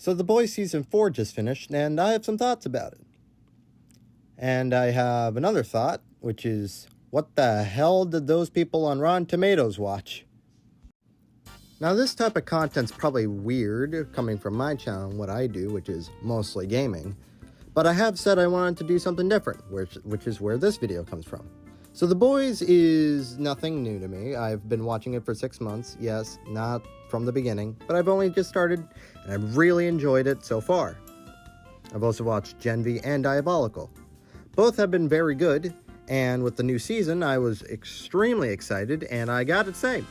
So The Boys Season 4 just finished, and I have some thoughts about it. And I have another thought, which is, what the hell did those people on Rotten Tomatoes watch? Now, this type of content's probably weird, coming from my channel and what I do, which is mostly gaming. But I have said I wanted to do something different, which is where this video comes from. So The Boys is nothing new to me. I've been watching it for 6 months. Yes, not from the beginning, but I've only just started, and I've really enjoyed it so far. I've also watched Gen V and Diabolical. Both have been very good, and with the new season, I was extremely excited, and I gotta say,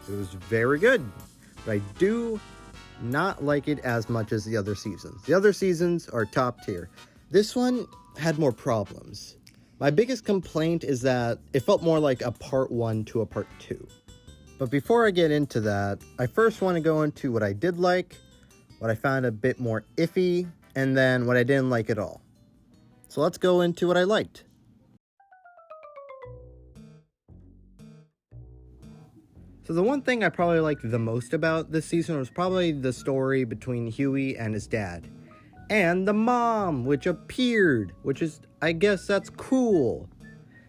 it was very good. But I do not like it as much as the other seasons. The other seasons are top tier. This one had more problems. My biggest complaint is that it felt more like a part 1 to a part 2. But before I get into that, I first want to go into what I did like, what I found a bit more iffy, and then what I didn't like at all. So let's go into what I liked. So the one thing I probably liked the most about this season was probably the story between Huey and his dad. And the mom, which appeared, which is, I guess that's cool.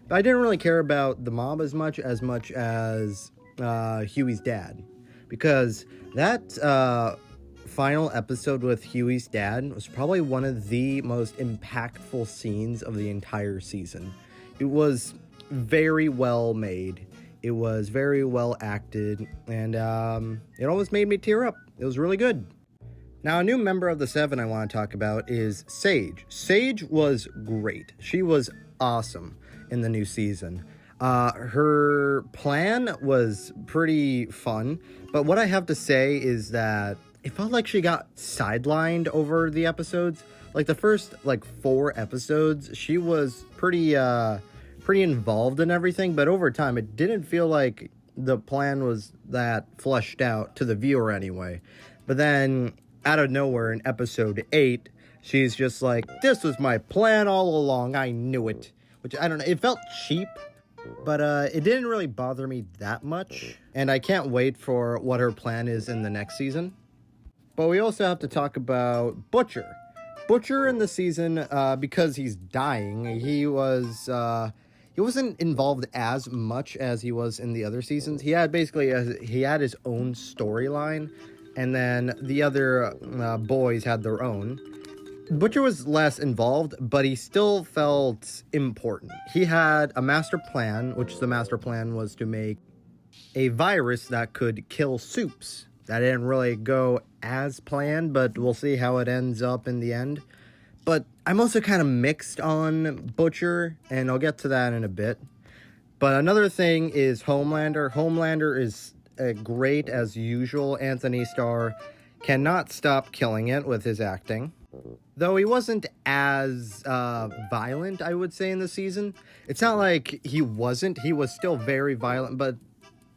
But I didn't really care about the mom as much as Huey's dad. Because that final episode with Huey's dad was probably one of the most impactful scenes of the entire season. It was very well made. It was very well acted, and it almost made me tear up. It was really good. Now, a new member of the 7 I want to talk about is Sage. Sage was great. She was awesome in the new season. Her plan was pretty fun, but what I have to say is that it felt like she got sidelined over the episodes. Like the first 4 episodes, she was pretty involved in everything, but over time it didn't feel like the plan was that fleshed out to the viewer anyway. But then out of nowhere in episode 8, she's just like, this was my plan all along, I knew it. Which, I don't know, it felt cheap, but it didn't really bother me that much, and I can't wait for what her plan is in the next season. But we also have to talk about Butcher. Butcher in the season, because he's dying, he wasn't involved as much as he was in the other seasons. He had his own storyline, and then the other boys had their own. Butcher was less involved, but he still felt important. He had a master plan, which the master plan was to make a virus that could kill soups. That didn't really go as planned, but we'll see how it ends up in the end. But I'm also kind of mixed on Butcher, and I'll get to that in a bit. But another thing is Homelander. Homelander is great as usual. Anthony Starr cannot stop killing it with his acting. Though he wasn't as violent, I would say, in the season. It's not like he wasn't. He was still very violent, but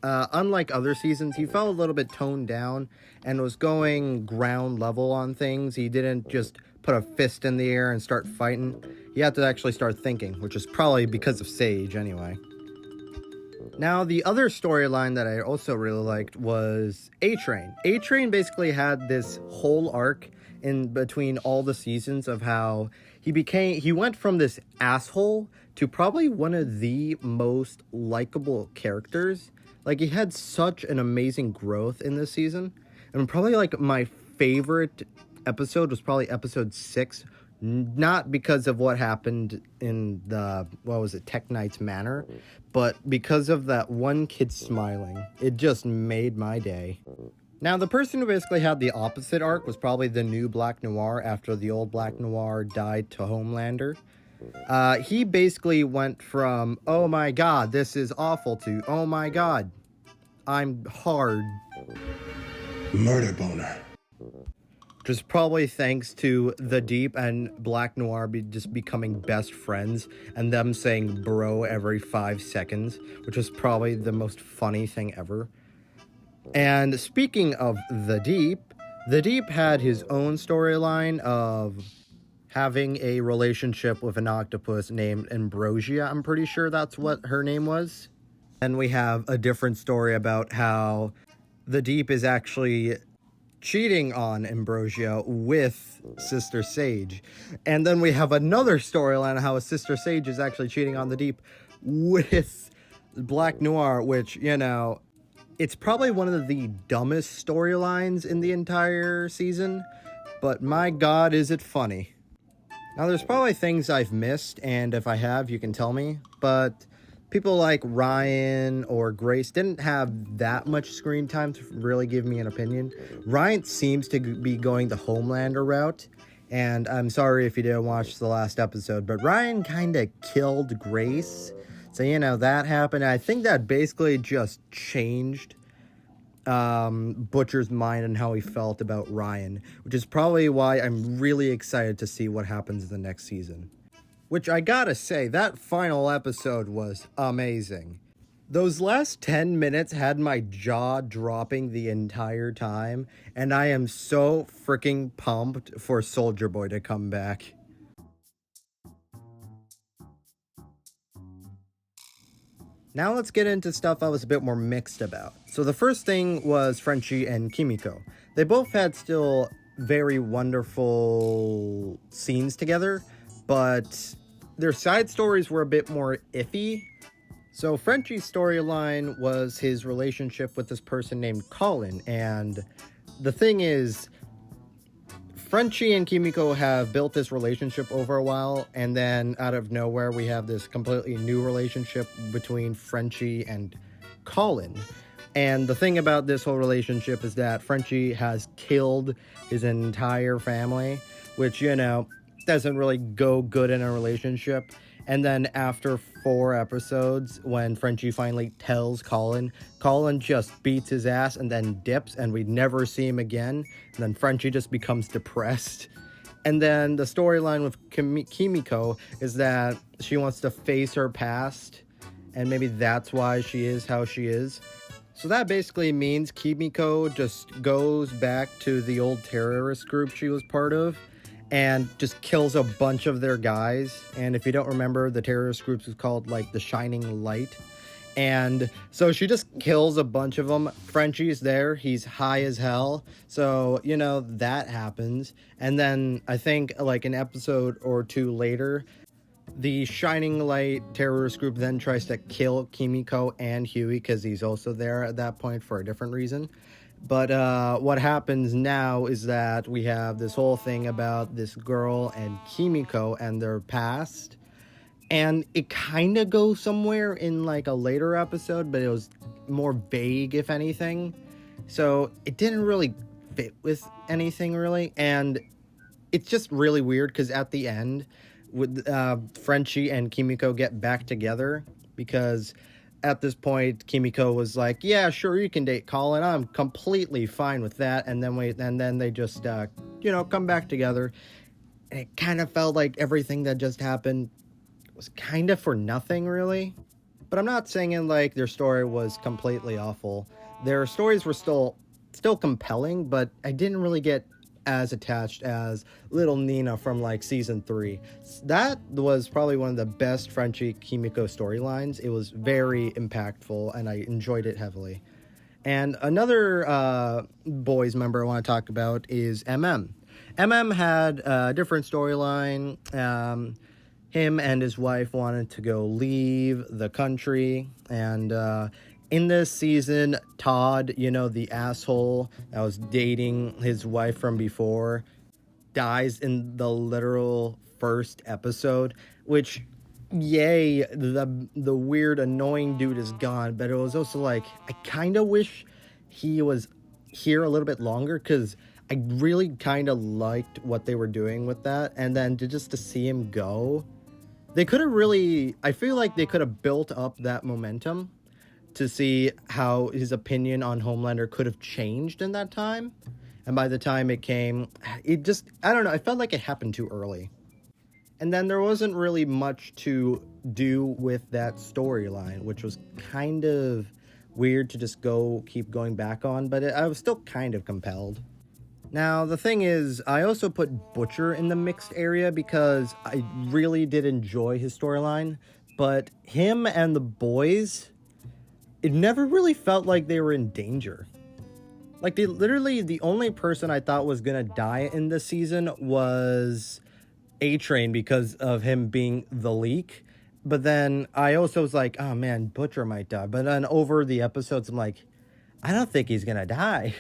unlike other seasons, he felt a little bit toned down and was going ground level on things. He didn't just put a fist in the air and start fighting. He had to actually start thinking, which is probably because of Sage anyway. Now, the other storyline that I also really liked was A-Train. A-Train basically had this whole arc in between all the seasons of how he went from this asshole to probably one of the most likable characters. Like, he had such an amazing growth in this season. And probably, my favorite episode was probably episode 6. Not because of what happened in the, Tech Knight's Manor, but because of that one kid smiling. It just made my day. Now, the person who basically had the opposite arc was probably the new Black Noir after the old Black Noir died to Homelander. He basically went from, oh my god, this is awful, to, oh my god, I'm hard. Murder boner. Which is probably thanks to The Deep and Black Noir just becoming best friends and them saying bro every 5 seconds, which was probably the most funny thing ever. And speaking of The Deep had his own storyline of having a relationship with an octopus named Ambrosia. I'm pretty sure that's what her name was. And we have a different story about how The Deep is actually cheating on Ambrosio with Sister Sage. And then we have another storyline how Sister Sage is actually cheating on the Deep with Black Noir, which, you know, it's probably one of the dumbest storylines in the entire season, but my god, is it funny. Now, there's probably things I've missed, and if I have, you can tell me, but people like Ryan or Grace didn't have that much screen time to really give me an opinion. Ryan seems to be going the Homelander route, and I'm sorry if you didn't watch the last episode, but Ryan kind of killed Grace. So, you know, that happened. I think that basically just changed Butcher's mind and how he felt about Ryan, which is probably why I'm really excited to see what happens in the next season. Which I gotta say, that final episode was amazing. Those last 10 minutes had my jaw dropping the entire time, and I am so freaking pumped for Soldier Boy to come back. Now let's get into stuff I was a bit more mixed about. So the first thing was Frenchie and Kimiko. They both had still very wonderful scenes together, but their side stories were a bit more iffy. So Frenchie's storyline was his relationship with this person named Colin, and the thing is, Frenchie and Kimiko have built this relationship over a while, and then out of nowhere we have this completely new relationship between Frenchie and Colin. And the thing about this whole relationship is that Frenchie has killed his entire family, which, you know, doesn't really go good in a relationship. And then after 4 episodes, when Frenchie finally tells Colin, Colin just beats his ass and then dips, and we never see him again. And then Frenchie just becomes depressed. And then the storyline with Kimiko is that she wants to face her past, and maybe that's why she is how she is. So that basically means Kimiko just goes back to the old terrorist group she was part of, and just kills a bunch of their guys. And if you don't remember, the terrorist group is called, like, the Shining Light. And so she just kills a bunch of them. Frenchie's there. He's high as hell. So, you know, that happens. And then I think, like, an episode or 2 later, the Shining Light terrorist group then tries to kill Kimiko and Huey, because he's also there at that point for a different reason. But what happens now is that we have this whole thing about this girl and Kimiko and their past. And it kind of goes somewhere in, like, a later episode, but it was more vague, if anything. So it didn't really fit with anything, really. And it's just really weird, because at the end, with Frenchie and Kimiko get back together, because at this point, Kimiko was like, yeah, sure, you can date Colin. I'm completely fine with that. And then they just, come back together. And it kind of felt like everything that just happened was kind of for nothing, really. But I'm not saying, like, their story was completely awful. Their stories were still compelling, but I didn't really get as attached as Little Nina from, like, season 3. That was probably one of the best Frenchie Kimiko storylines. It was very impactful, and I enjoyed it heavily. And another boys member I want to talk about is MM. MM had a different storyline. Him and his wife wanted to go leave the country, and in this season, Todd, the asshole that was dating his wife from before, dies in the literal first episode, which, yay, the weird, annoying dude is gone, but it was also like, I kind of wish he was here a little bit longer, because I really kind of liked what they were doing with that, and then to see him go, they could have really, I feel like they could have built up that momentum to see how his opinion on Homelander could have changed in that time. And by the time it came, it just, I don't know, I felt like it happened too early. And then there wasn't really much to do with that storyline, which was kind of weird to just keep going back on, but I was still kind of compelled. Now, the thing is, I also put Butcher in the mixed area because I really did enjoy his storyline, but him and the boys, it never really felt like they were in danger. Like, literally the only person I thought was gonna die in this season was A-Train because of him being the leak. But then I also was like, oh man, Butcher might die. But then over the episodes, I'm like, I don't think he's gonna die.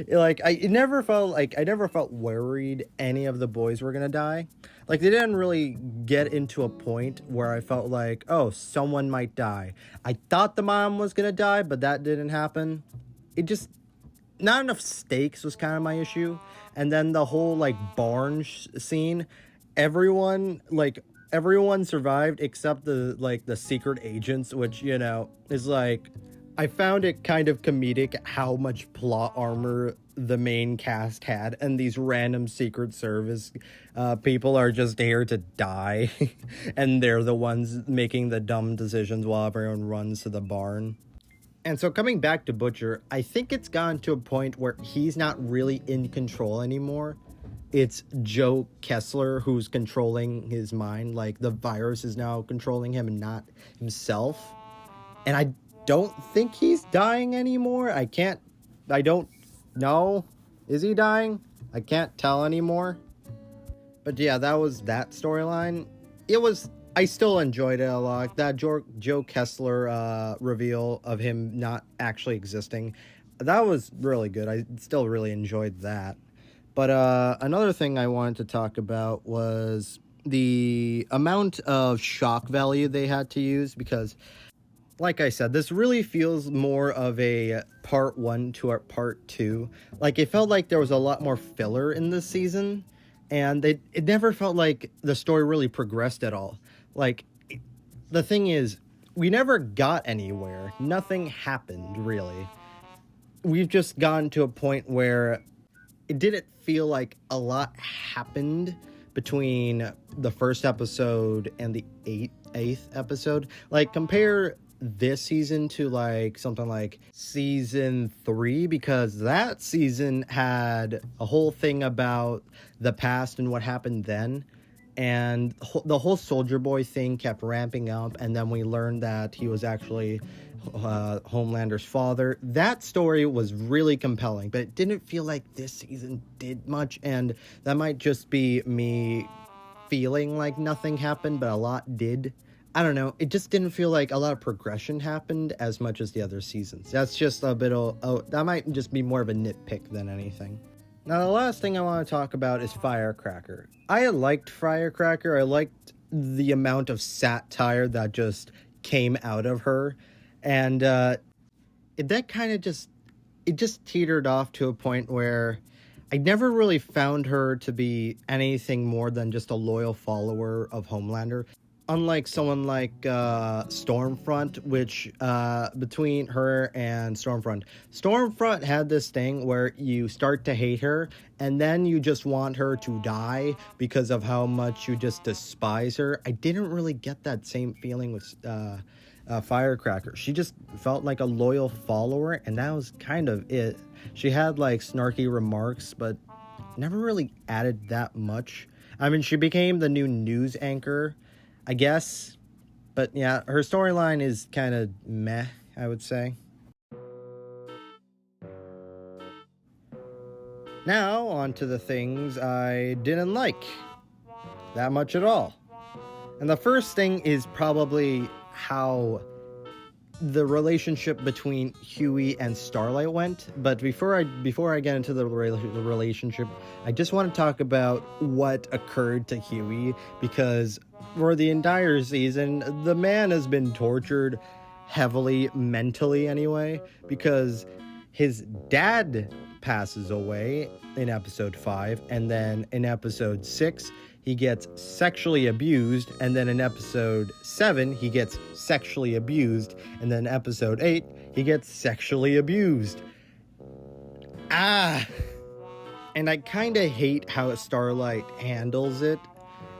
Like, I never felt worried any of the boys were gonna die. Like, they didn't really get into a point where I felt like, oh, someone might die. I thought the mom was gonna die, but that didn't happen. It just, not enough stakes was kind of my issue. And then the whole like barn scene, everyone survived except the secret agents, which, you know, is like, I found it kind of comedic how much plot armor the main cast had, and these random Secret Service people are just here to die, and they're the ones making the dumb decisions while everyone runs to the barn. And so coming back to Butcher, I think it's gotten to a point where he's not really in control anymore. It's Joe Kessler who's controlling his mind. Like, the virus is now controlling him and not himself. And I don't think he's dying anymore. I don't know. Is he dying? I can't tell anymore. But yeah, that was that storyline. I still enjoyed it a lot. That Joe Kessler reveal of him not actually existing, that was really good. I still really enjoyed that. But another thing I wanted to talk about was the amount of shock value they had to use, because like I said, this really feels more of a part 1 to a part 2. Like, it felt like there was a lot more filler in this season, and it never felt like the story really progressed at all. Like, the thing is, we never got anywhere. Nothing happened, really. We've just gotten to a point where it didn't feel like a lot happened between the first episode and the eighth episode. Like, compare this season to like something like season 3, because that season had a whole thing about the past and what happened then, and the whole Soldier Boy thing kept ramping up, and then we learned that he was actually Homelander's father. That story was really compelling, but it didn't feel like this season did much, and that might just be me feeling like nothing happened, but a lot did. I don't know. It just didn't feel like a lot of progression happened as much as the other seasons. That's just a bit of... that might just be more of a nitpick than anything. Now, the last thing I want to talk about is Firecracker. I liked Firecracker. I liked the amount of satire that just came out of her. And that kind of just... it just teetered off to a point where I never really found her to be anything more than just a loyal follower of Homelander. Unlike someone like Stormfront, which between her and Stormfront had this thing where you start to hate her and then you just want her to die because of how much you just despise her. I didn't really get that same feeling with Firecracker. She just felt like a loyal follower, and that was kind of it. She had like snarky remarks, but never really added that much. I mean, she became the new news anchor, I guess. But yeah, her storyline is kind of meh, I would say. Now, on to the things I didn't like that much at all. And the first thing is probably how the relationship between Huey and Starlight went. But before I get into the relationship, I just want to talk about what occurred to Huey, because for the entire season, the man has been tortured heavily, mentally anyway, because his dad passes away in episode 5, and then in episode 6, he gets sexually abused, and then in episode 7, he gets sexually abused, and then episode 8, he gets sexually abused. And I kind of hate how Starlight handles it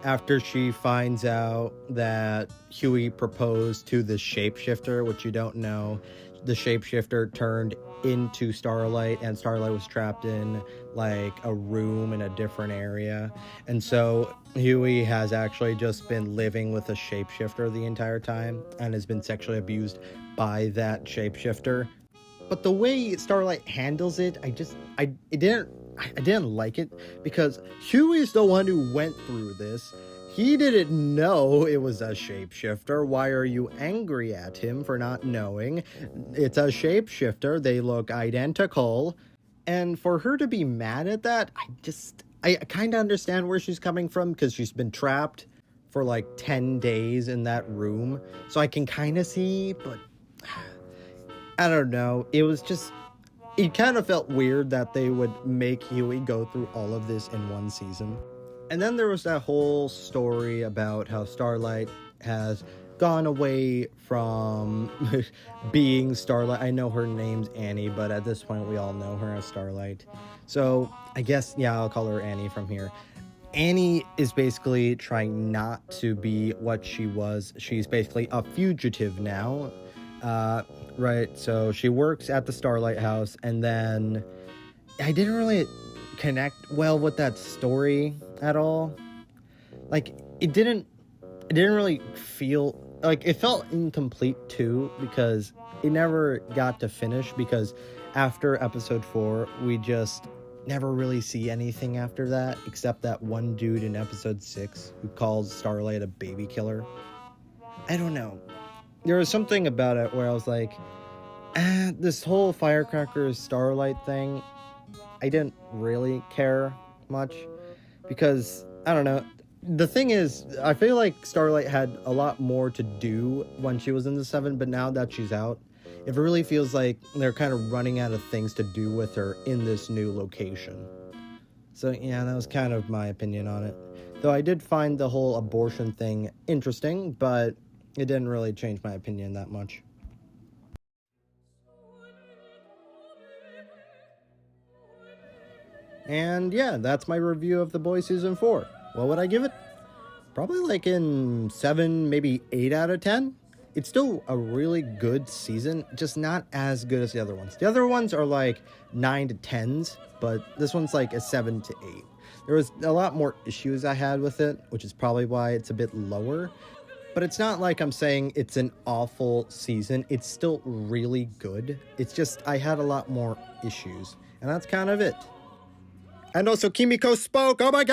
after she finds out that Huey proposed to the shapeshifter, which you don't know. The shapeshifter turned into Starlight, and Starlight was trapped in like a room in a different area. And so Huey has actually just been living with a shapeshifter the entire time and has been sexually abused by that shapeshifter. But the way Starlight handles it, I didn't like it, because Huey's the one who went through this. He didn't know it was a shapeshifter. Why are you angry at him for not knowing? It's a shapeshifter. They look identical. And for her to be mad at that, I kind of understand where she's coming from, because she's been trapped for like 10 days in that room. So I can kind of see, but I don't know. It kind of felt weird that they would make Huey go through all of this in one season. And then there was that whole story about how Starlight has gone away from being Starlight. I know her name's Annie, but at this point we all know her as Starlight. So I guess, yeah, I'll call her Annie from here. Annie is basically trying not to be what she was. She's basically a fugitive now. Right, so she works at the Starlight House, and then I didn't really connect well with that story at all. Like, it didn't really feel like, it felt incomplete too, because it never got to finish, because after episode 4 we just never really see anything after that, except that one dude in episode 6 who calls Starlight a baby killer. I don't know. There was something about it where I was like, this whole Firecracker Starlight thing, I didn't really care much, because, I don't know, the thing is, I feel like Starlight had a lot more to do when she was in the 7, but now that she's out, it really feels like they're kind of running out of things to do with her in this new location. So yeah, that was kind of my opinion on it. Though I did find the whole abortion thing interesting, but it didn't really change my opinion that much. And yeah, that's my review of The Boys Season 4. What would I give it? Probably like in 7, maybe 8 out of 10. It's still a really good season, just not as good as the other ones. The other ones are like 9 to 10s, but this one's like a 7 to 8. There was a lot more issues I had with it, which is probably why it's a bit lower. But it's not like I'm saying it's an awful season. It's still really good. It's just I had a lot more issues. And that's kind of it. And also Kimiko spoke. Oh my god!